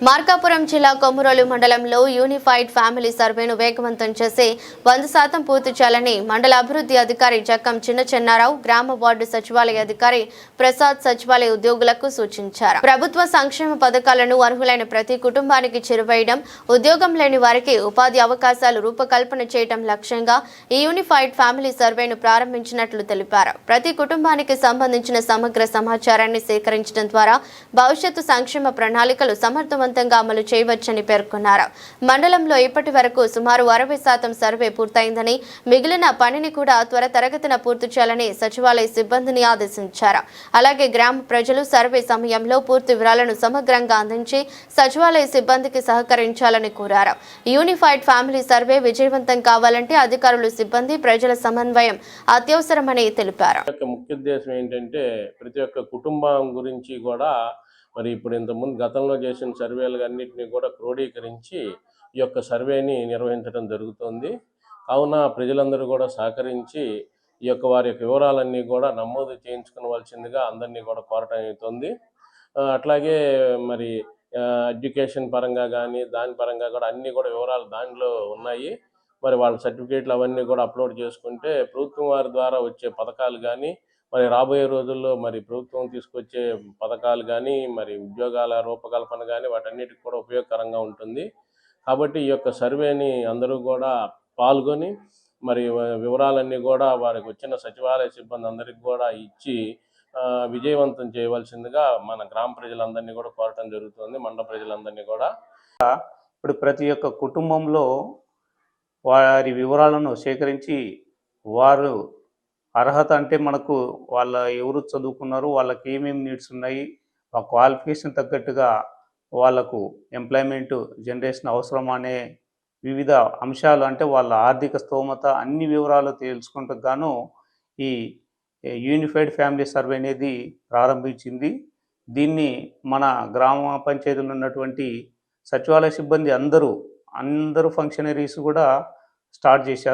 మార్కాపురం జిల్లా కొమురోలు మండలంలో unified family సర్వేను వేగవంతం చేసి 100% పూర్తి చేయాలని మండల అభివృద్ధి అధికారి జక్కం చిన్నచెన్నారావు, గ్రామ వార్డు సచివాలయ అధికారి ప్రసాద్ సచివాలయ ఉద్యోగులకు సూచించారు. ప్రభుత్వ సంక్షేమ పథకాలను అర్హులైన ప్రతి కుటుంబానికి చేరువేయడం, ఉద్యోగం లేని వారికి ఉపాధి అవకాశాలు రూపకల్పన చేయడం లక్ష్యంగా ఈ యూనిఫైడ్ ఫ్యామిలీ సర్వేను ప్రారంభించినట్లు తెలిపారు. ప్రతి కుటుంబానికి సంబంధించిన సమగ్ర సమాచారాన్ని సేకరించడం ద్వారా భవిష్యత్తు సంక్షేమ ప్రణాళికలు సమర్థవంతంగా అమలు చేయవచ్చని పేర్కొన్నారు. మండలంలో ఇప్పటి వరకు సుమారు 60% సర్వే పూర్తయిందని, మిగిలిన పనిని కూడా త్వరితగతిన పూర్తి చేయాలని సచివాలయ సిబ్బందిని ఆదేశించారు. అలాగే గ్రామ ప్రజలు సర్వే సమయంలో పూర్తి వివరాలను సమగ్రంగా అందించి సచివాలయ సిబ్బందికి సహకరించాలని కోరారు. యూనిఫైడ్ ఫ్యామిలీ సర్వే విజయవంతం కావాలంటే అధికారులు, సిబ్బంది, ప్రజల సమన్వయం అత్యవసరమని తెలిపారు. ముఖ్య ఉద్దేశం ఏంటంటే ప్రతి ఒక్క కుటుంబం గురించి కూడా మరి ఇప్పుడు ఇంతకుముందు గతంలో చేసిన సర్వేలు అన్నింటినీ కూడా క్రోడీకరించి ఈ యొక్క సర్వేని నిర్వహించడం జరుగుతుంది. కావున ప్రజలందరూ కూడా సహకరించి ఈ యొక్క వారి యొక్క వివరాలన్నీ కూడా నమోదు చేయించుకోవాల్సిందిగా అందరినీ కూడా కోరటం అవుతుంది. అట్లాగే మరి ఎడ్యుకేషన్ పరంగా కానీ దాని పరంగా కూడా అన్నీ కూడా వివరాలు దానిలో ఉన్నాయి. మరి వాళ్ళ సర్టిఫికేట్లు అవన్నీ కూడా అప్లోడ్ చేసుకుంటే ప్రభుత్వం వారి ద్వారా వచ్చే పథకాలు కానీ, మరి రాబోయే రోజుల్లో మరి ప్రభుత్వం తీసుకొచ్చే పథకాలు కానీ, మరి ఉద్యోగాల రూపకల్పన కానీ వాటన్నిటికి కూడా ఉపయోగకరంగా ఉంటుంది. కాబట్టి ఈ యొక్క సర్వేని అందరూ కూడా పాల్గొని మరి వివరాలన్నీ కూడా వారికి వచ్చిన సచివాలయ సిబ్బంది అందరికీ కూడా ఇచ్చి విజయవంతం చేయవలసిందిగా మన గ్రామ ప్రజలందరినీ కూడా కోరటం జరుగుతుంది. మండల ప్రజలందరినీ కూడా ఇప్పుడు ప్రతి ఒక్క కుటుంబంలో వారి వివరాలను సేకరించి వారు అర్హత అంటే మనకు వాళ్ళ ఎవరు చదువుకున్నారు, వాళ్ళకి ఏమేమి నీడ్స్ ఉన్నాయి, ఆ క్వాలిఫికేషన్ తగ్గట్టుగా వాళ్ళకు ఎంప్లాయ్మెంట్ జనరేషన్ అవసరం అనే వివిధ అంశాలు, అంటే వాళ్ళ ఆర్థిక స్తోమత అన్ని వివరాలు తెలుసుకుంటూ గాను ఈ యూనిఫైడ్ ఫ్యామిలీ సర్వే అనేది ప్రారంభించింది. దీన్ని మన గ్రామ పంచాయతీలో ఉన్నటువంటి సచివాలయ సిబ్బంది అందరూ ఫంక్షనరీస్ కూడా స్టార్ట్ చేశారు.